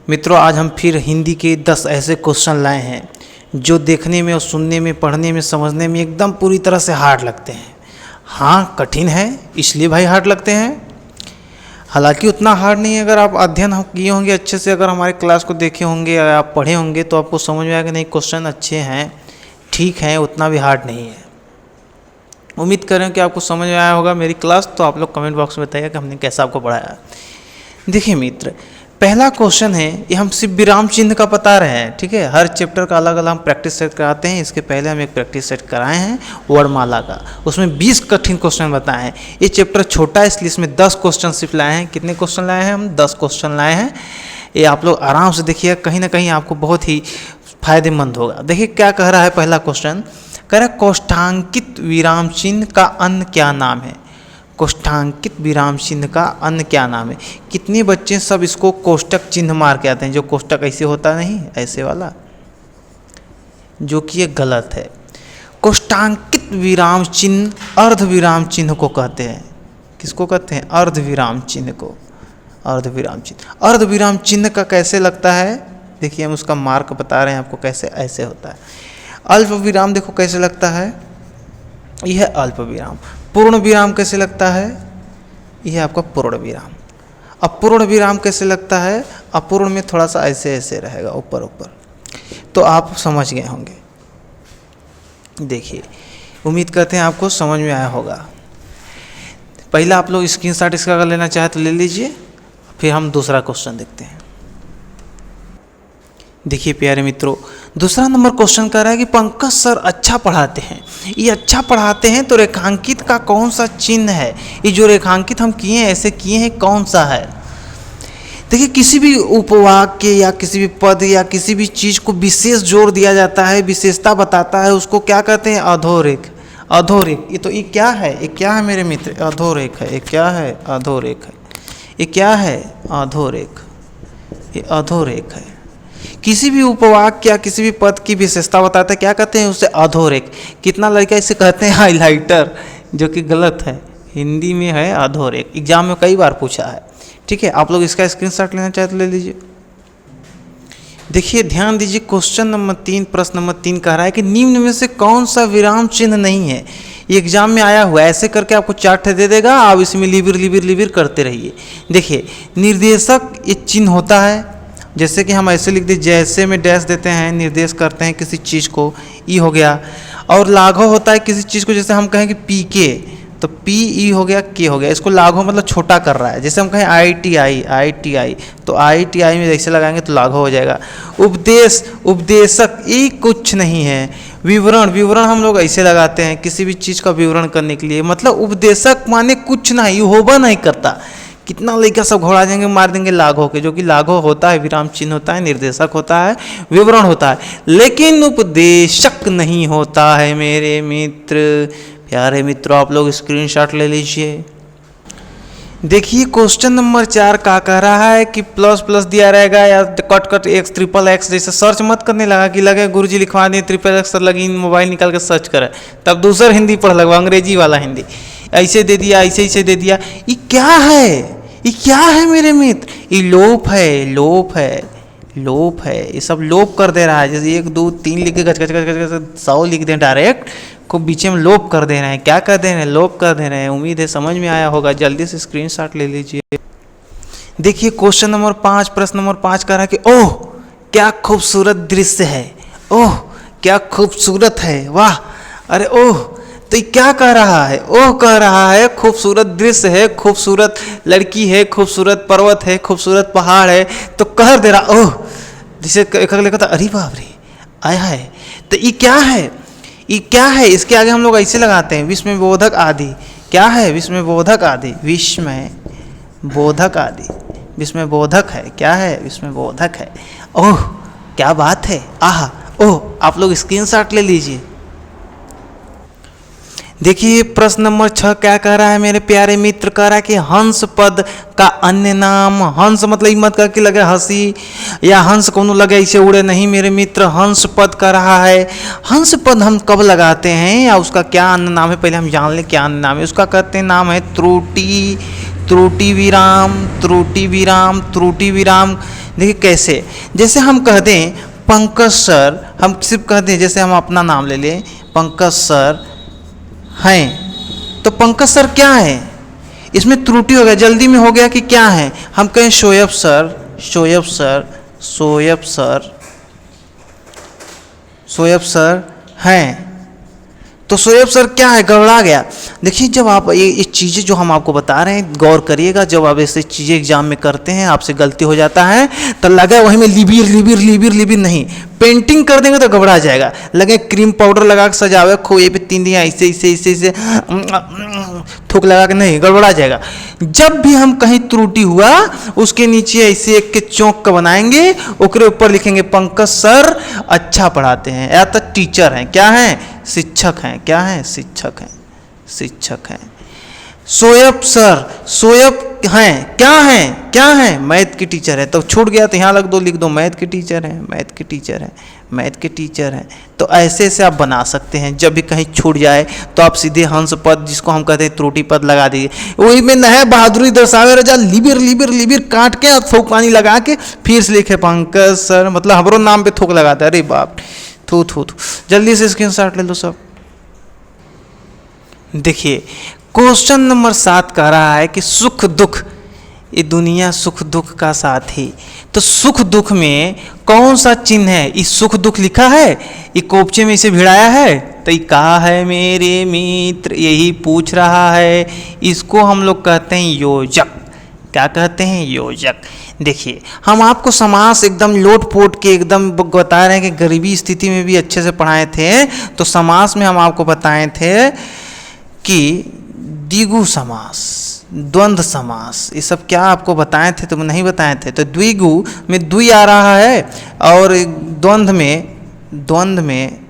मित्रों, आज हम फिर हिंदी के 10 ऐसे क्वेश्चन लाए हैं जो देखने में और सुनने में, पढ़ने में, समझने में एकदम पूरी तरह से हार्ड लगते हैं। हाँ, कठिन है, इसलिए भाई हार्ड लगते हैं। हालांकि उतना हार्ड नहीं है। अगर आप अध्ययन किए होंगे अच्छे से, अगर हमारे क्लास को देखे होंगे या आप पढ़े होंगे तो आपको समझ में आएगा नहीं, क्वेश्चन अच्छे हैं, ठीक हैं, उतना भी हार्ड नहीं है। उम्मीद करें कि आपको समझ में आया होगा मेरी क्लास। तो आप लोग कमेंट बॉक्स में बताइए कि हमने कैसा आपको पढ़ाया। देखिए मित्र, पहला क्वेश्चन है, ये हम सिर्फ विराम चिन्ह का बता रहे हैं, ठीक है। हर चैप्टर का अलग अलग हम प्रैक्टिस सेट कराते हैं। इसके पहले हम एक प्रैक्टिस सेट कराए हैं वर्णमाला का, उसमें 20 कठिन क्वेश्चन बताए हैं। ये चैप्टर छोटा है इसलिए इसमें 10 क्वेश्चन सिर्फ लाए हैं। कितने क्वेश्चन लाए हैं हम? 10 क्वेश्चन लाए हैं। ये आप लोग आराम से देखिए, कहीं ना कहीं आपको बहुत ही फायदेमंद होगा। देखिए क्या कह रहा है पहला क्वेश्चन, कह रहा है कोष्ठांकित विराम चिन्ह का अन्य क्या नाम है। कोष्ठांकित विराम चिन्ह का अन्य क्या नाम है। कितने बच्चे सब इसको कोष्टक चिन्ह मार के आते हैं, जो कोष्टक ऐसे होता नहीं, ऐसे वाला, जो कि ये गलत है। कोष्ठांकित विराम चिन्ह अर्ध विराम चिन्ह को कहते हैं। किसको कहते हैं? अर्ध विराम चिन्ह को। अर्ध विराम चिन्ह, अर्ध विराम चिन्ह का कैसे लगता है, देखिए हम उसका मार्क बता रहे हैं आपको कैसे। ऐसे होता है। अल्प विराम देखो कैसे लगता है, यह अल्प विराम। पूर्ण विराम कैसे लगता है, यह आपका पूर्ण विराम। अपूर्ण विराम कैसे लगता है, अपूर्ण में थोड़ा सा ऐसे ऐसे रहेगा, ऊपर ऊपर। तो आप समझ गए होंगे। देखिए, उम्मीद करते हैं आपको समझ में आया होगा। पहला आप लोग स्क्रीनशॉट इसका अगर लेना चाहे तो ले लीजिए, फिर हम दूसरा क्वेश्चन देखते हैं। देखिए प्यारे मित्रों, दूसरा नंबर क्वेश्चन कह रहा है कि पंकज सर अच्छा पढ़ाते हैं। ये अच्छा पढ़ाते हैं तो रेखांकित का कौन सा चिन्ह है? ये जो रेखांकित हम किए हैं, ऐसे किए हैं, कौन सा है? देखिए, किसी भी उपवाक्य या किसी भी पद या किसी भी चीज़ को विशेष जोड़ दिया जाता है, विशेषता बताता है, उसको क्या कहते हैं? अधोरेख। अधोरेख। ये तो ये क्या है? ये क्या है मेरे मित्र? अधोरेख है। ये क्या है? अधोरेख है। ये क्या है? अधोरेख। ये अधोरेख है। किसी भी उपवाक्य या किसी भी पद की विशेषता बताते हैं, क्या कहते हैं? उसे अधोरेख। कितना लड़का इसे कहते हैं? हाइलाइटर, जो कि गलत है। हिंदी में है अधोरेख। एग्जाम में कई बार पूछा है, ठीक है। आप लोग इसका स्क्रीनशॉट लेना चाहे तो ले लीजिए। देखिए ध्यान दीजिए, क्वेश्चन नंबर 3, प्रश्न नंबर 3 कह रहा है कि निम्न में से कौन सा विराम चिन्ह नहीं है। ये एग्जाम में आया हुआ है, ऐसे करके आपको चार्ट दे देगा, आप इसमें लिबिर लिबिर लिबिर करते रहिए। देखिए, निर्देशक ये चिन्ह होता है, जैसे कि हम ऐसे लिख दें, जैसे में डैश देते हैं, निर्देश करते हैं किसी चीज़ को, ई हो गया। और लाघव होता है किसी चीज़ को, जैसे हम कहें कि पी के, तो पी ई हो गया, के हो गया। इसको लाघव मतलब छोटा कर रहा है। जैसे हम कहें आई टी आई, तो आई टी आई में जैसे लगाएंगे तो लाघव हो जाएगा। उपदेश, उपदेशक, ये कुछ नहीं है। विवरण, विवरण हम लोग ऐसे लगाते हैं किसी भी चीज़ का विवरण करने के लिए, मतलब उपदेशक माने कुछ नहीं, होबा नहीं करता। कितना लड़का सब घोड़ा देंगे, मार देंगे लाघव के, जो कि लाघव होता है, विराम चिन्ह होता है, निर्देशक होता है, विवरण होता है, लेकिन उपदेशक नहीं होता है मेरे मित्र। प्यारे मित्रों, आप लोग स्क्रीनशॉट ले लीजिए। देखिए क्वेश्चन नंबर 4 का कह रहा है कि प्लस प्लस दिया रहेगा या cut cut x, triple x, जैसे सर्च मत करने लगा कि लगे गुरुजी लिखवा दें ट्रिपल एक्स, लगी मोबाइल निकाल के सर्च करे, तब दूसरा हिंदी पढ़ लगवा, अंग्रेजी वाला हिंदी। ऐसे दे दिया, ऐसे ऐसे दे दिया। ये क्या है? ये क्या है मेरे मित्र? ये लोप है, लोप है, लोप है। ये सब लोप कर दे रहा है। जैसे 1 2 3 लिख के गच गच गच गच 100 लिख दें डायरेक्ट, को बीच में लोप कर दे रहे हैं। क्या कर दे रहे हैं? लोप कर दे रहे हैं। उम्मीद है समझ में आया होगा। जल्दी से स्क्रीनशॉट ले लीजिए। देखिए क्वेश्चन नंबर 5, प्रश्न नंबर 5 कह रहा है कि ओह क्या खूबसूरत दृश्य है। ओह क्या खूबसूरत है, वाह, अरे ओह। तो ये क्या कह रहा है? ओह कह रहा है खूबसूरत दृश्य है, खूबसूरत लड़की है, खूबसूरत पर्वत है, खूबसूरत पहाड़ है, तो कह दे रहा ओह। जिसे एक अगले कहता अरे बाप रे, आया है। तो ये क्या है? ये क्या है? इसके आगे हम लोग ऐसे लगाते हैं, विस्मय बोधक आदि। क्या है? विस्मय बोधक आदि, विस्मय बोधक आदि, विस्मय बोधक है। क्या है? विस्मय बोधक है। ओह क्या बात है, आहा, ओह। आप लोग स्क्रीनशॉट ले लीजिए। देखिए प्रश्न नंबर 6 क्या कह रहा है मेरे प्यारे मित्र? कह रहा है कि हंस पद का अन्य नाम। हंस मतलब मत करके लगे हंसी या हंस कोनो लगे ऐसे उड़े, नहीं मेरे मित्र। हंस पद कह रहा है। हंस पद हम कब लगाते हैं या उसका क्या अन्य नाम है, पहले हम जान लें क्या अन्य नाम है। उसका कहते हैं नाम है त्रुटि, त्रुटि विराम, त्रुटि विराम, त्रुटि विराम। देखिए कैसे, जैसे हम कह दें पंकज सर, हम सिर्फ कह दें, जैसे हम अपना नाम ले लें पंकज सर हैं, तो पंकज सर क्या है, इसमें त्रुटि हो गया, जल्दी में हो गया कि क्या है। हम कहें Shoaib sir, Shoaib sir, Shoaib sir, Shoaib sir हैं, तो शोएब सर क्या है, गड़बड़ा गया। देखिए जब आप ये चीज़ें जो हम आपको बता रहे हैं गौर करिएगा, जब आप ऐसे चीज़ें एग्जाम में करते हैं आपसे गलती हो जाता है तो लगा वहीं में लिबिर लिबिर लिबिर लिबिर नहीं, पेंटिंग कर देंगे तो घबरा जाएगा, लगे क्रीम पाउडर लगा के सजावे खोए पे 3 दिया ऐसे ऐसे ऐसे ऐसे थूक लगा के, नहीं गड़बड़ा जाएगा। जब भी हम कहीं त्रुटि हुआ उसके नीचे ऐसे एक के चौक का बनाएंगे, ओकरे ऊपर लिखेंगे पंकज सर अच्छा पढ़ाते हैं, या तो टीचर हैं, क्या हैं, शिक्षक हैं, क्या हैं, शिक्षक हैं, शिक्षक हैं। शोएब सर, शोएब हैं, क्या हैं, क्या हैं, मैथ की टीचर है, तो छूट गया तो यहाँ लिख दो मैथ के टीचर हैं, मैथ के टीचर हैं, मैथ के टीचर हैं। तो ऐसे ऐसे आप बना सकते हैं, जब भी कहीं छूट जाए तो आप सीधे हंस पद, जिसको हम कहते हैं त्रुटि पद, लगा दीजिए। वही में नया बहादुरी दर्शावे रजा, लिबिर लिबिर लिबिर काट के थोक पानी लगा के फिर से लिखे पंकज सर, मतलब हमारो नाम पे थोक लगाता है, अरे बाप, थू थू थू। जल्दी से स्क्रीनशॉट ले लो सब। देखिए क्वेश्चन नंबर 7 कह रहा है कि सुख दुख, ये दुनिया सुख दुख का साथी, तो सुख दुख में कौन सा चिन्ह है, इस सुख दुख लिखा है, ये कोपचे में इसे भिड़ाया है, तो ये कहा है मेरे मित्र, यही पूछ रहा है, इसको हम लोग कहते हैं योजक। क्या कहते हैं, योजक। देखिए हम आपको समास एकदम लोट पोट के एकदम बता रहे हैं कि गरीबी स्थिति में भी अच्छे से पढ़ाए थे, तो समास में हम आपको बताए थे कि द्विगु समास, द्वंद्व समास, ये सब क्या आपको बताए थे, तुम नहीं बताए थे। तो द्विगु में द्वि आ रहा है और द्वंद्व में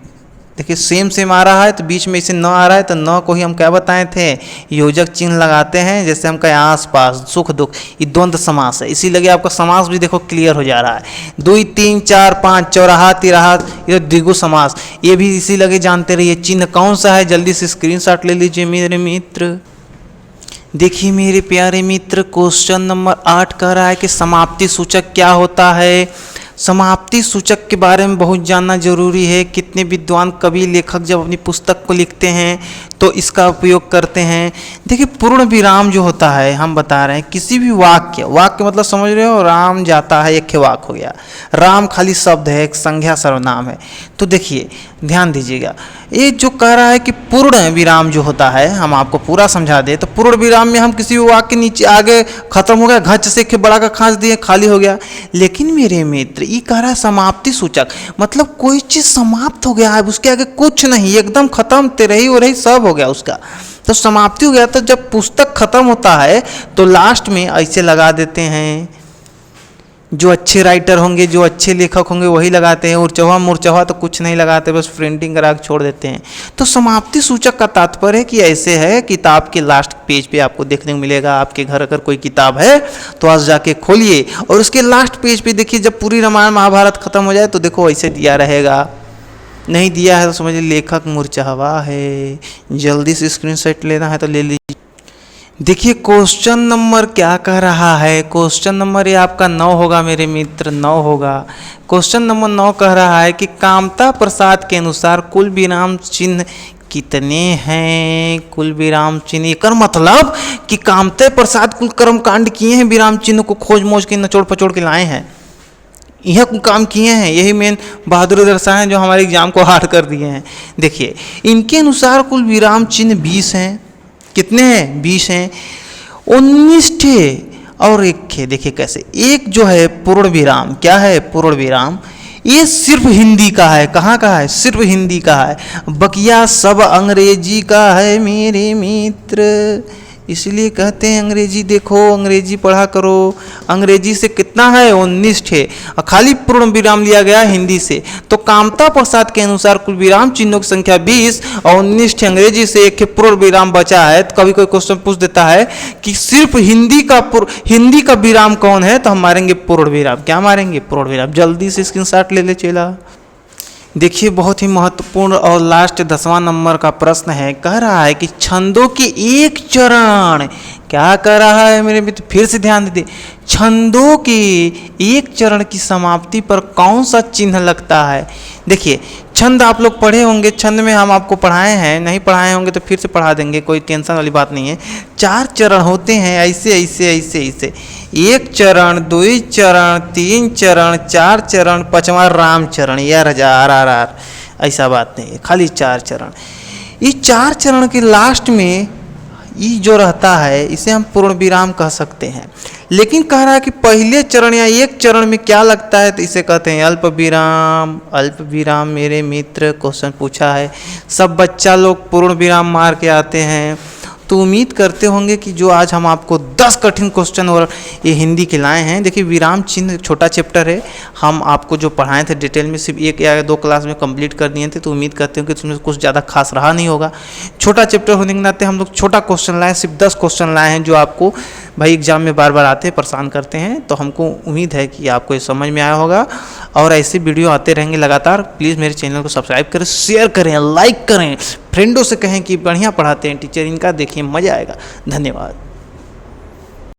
देखिए सेम आ रहा है, तो बीच में इसे न आ रहा है, तो न को ही हम क्या बताए थे, योजक चिन्ह लगाते हैं। जैसे हम कहें आस पास, सुख दुख, ये द्वंद्व समास है, इसी लगे आपका समास भी देखो क्लियर हो जा रहा है। 2 3 4 5 चौराहा तिराहा, ये द्विगु समास, ये भी इसी लगे जानते रहिए। चिन्ह कौन सा है, जल्दी से स्क्रीनशॉट ले लीजिए मेरे मित्र। देखिए मेरे प्यारे मित्र, क्वेश्चन नंबर 8 कह रहा है कि समाप्ति सूचक क्या होता है। समाप्ति सूचक के बारे में बहुत जानना जरूरी है। कितने विद्वान कवि लेखक जब अपनी पुस्तक को लिखते हैं तो इसका उपयोग करते हैं। देखिए पूर्ण विराम जो होता है, हम बता रहे हैं किसी भी वाक्य मतलब समझ रहे हो, राम जाता है, एक वाक्य हो गया, राम खाली शब्द है, एक संज्ञा सर्वनाम है। तो देखिए ध्यान दीजिएगा, ये जो कह रहा है कि पूर्ण विराम जो होता है, हम आपको पूरा समझा दे तो पूर्ण विराम में हम किसी भी वाक्य के नीचे आगे खत्म हो गया, घच से बड़ा का खांच दिए, खाली हो गया। लेकिन मेरे मित्र ये कह रहा है समाप्ति सूचक, मतलब कोई चीज समाप्त हो गया है, उसके आगे कुछ नहीं, एकदम खत्म, तेरही हो रही सब हो गया उसका, तो समाप्ति हो गया। तो जब पुस्तक खत्म होता है तो लास्ट में ऐसे लगा देते हैं, जो अच्छे राइटर होंगे, जो अच्छे लेखक होंगे वही लगाते हैं, उर्चवा मुर्चवा तो कुछ नहीं लगाते, बस प्रिंटिंग करा के छोड़ देते हैं। तो समाप्ति सूचक का तात्पर्य है कि ऐसे है, किताब के लास्ट पेज पे आपको देखने को मिलेगा। आपके घर अगर कोई किताब है तो आज जाके खोलिए और उसके लास्ट पेज पे देखिए, जब पूरी रामायण महाभारत खत्म हो जाए तो देखो ऐसे दिया रहेगा। नहीं दिया है तो समझिए लेखक मुरझावा है। जल्दी से स्क्रीनशॉट लेना है तो ले लीजिए। देखिए क्वेश्चन नंबर क्या कह रहा है, क्वेश्चन नंबर ये आपका 9 होगा मेरे मित्र, 9 होगा। क्वेश्चन नंबर 9 कह रहा है कि कामता प्रसाद के अनुसार कुल विराम चिन्ह कितने हैं। कुल विराम चिन्ह, एक मतलब कि कामता प्रसाद कुल कर्म कांड किए हैं, विराम चिन्ह को खोज मोज के नचोड़ पचोड़ के लाए हैं, यह काम किए हैं, यही मेन बहादुरी दर्शाए हैं जो हमारे एग्जाम को हार्ड कर दिए हैं। देखिए इनके अनुसार कुल विराम चिन्ह 20 हैं। कितने हैं, 20 हैं। 19 थे और एक थे। देखिए कैसे, एक जो है पूर्ण विराम, क्या है पूर्ण विराम, ये सिर्फ हिंदी का है। कहाँ का है, सिर्फ हिंदी का है, बकिया सब अंग्रेजी का है मेरे मित्र। इसलिए कहते हैं अंग्रेजी देखो, अंग्रेजी पढ़ा करो। अंग्रेजी से कितना है, 19 थे, और खाली पूर्ण विराम लिया गया हिंदी से। तो कामता प्रसाद के अनुसार कुल विराम चिन्हों की संख्या 20 और 19 थे अंग्रेजी से, एक पूर्ण विराम बचा है। तो कभी कोई क्वेश्चन पूछ देता है कि सिर्फ हिंदी का विराम कौन है, तो हम मारेंगे पूर्ण विराम। क्या मारेंगे, पूर्ण विराम। जल्दी से स्क्रीनशॉट ले ले चेला। देखिए बहुत ही महत्वपूर्ण और लास्ट 10वां नंबर का प्रश्न है, कह रहा है कि छंदों के एक चरण, क्या कह रहा है मेरे मित्र, फिर से ध्यान दीजिए, छंदों के एक चरण की समाप्ति पर कौन सा चिन्ह लगता है। देखिए छंद आप लोग पढ़े होंगे, छंद में हम आपको पढ़ाए हैं, नहीं पढ़ाए होंगे तो फिर से पढ़ा देंगे, कोई टेंशन वाली बात नहीं है। 4 चरण होते हैं, ऐसे ऐसे ऐसे ऐसे, 1 चरण, 2 चरण, 3 चरण, 4 चरण, 5वां राम चरण, यार हजार आर ऐसा बात नहीं है, खाली 4 चरण। इस 4 चरण के लास्ट में ये जो रहता है इसे हम पूर्ण विराम कह सकते हैं। लेकिन कह रहा है कि पहले चरण या एक चरण में क्या लगता है, तो इसे कहते हैं अल्प विराम। अल्प विराम मेरे मित्र क्वेश्चन पूछा है, सब बच्चा लोग पूर्ण विराम मार के आते हैं। तो उम्मीद करते होंगे कि जो आज हम आपको 10 कठिन क्वेश्चन और ये हिंदी के लाए हैं। देखिए विराम चिन्ह छोटा चैप्टर है, हम आपको जो पढ़ाए थे डिटेल में सिर्फ 1 या 2 क्लास में कंप्लीट कर दिए थे, तो उम्मीद करते हैं कि उसमें कुछ ज़्यादा खास रहा नहीं होगा। छोटा चैप्टर होने के नाते हम लोग छोटा क्वेश्चन लाए, सिर्फ 10 क्वेश्चन लाए हैं जो आपको भाई एग्जाम में बार बार आते हैं, परेशान करते हैं। तो हमको उम्मीद है कि आपको ये समझ में आया होगा और ऐसे वीडियो आते रहेंगे लगातार। प्लीज़ मेरे चैनल को सब्सक्राइब करें, शेयर करें, लाइक करें, फ्रेंडों से कहें कि बढ़िया पढ़ाते हैं टीचर, इनका देखिए मज़ा आएगा। धन्यवाद।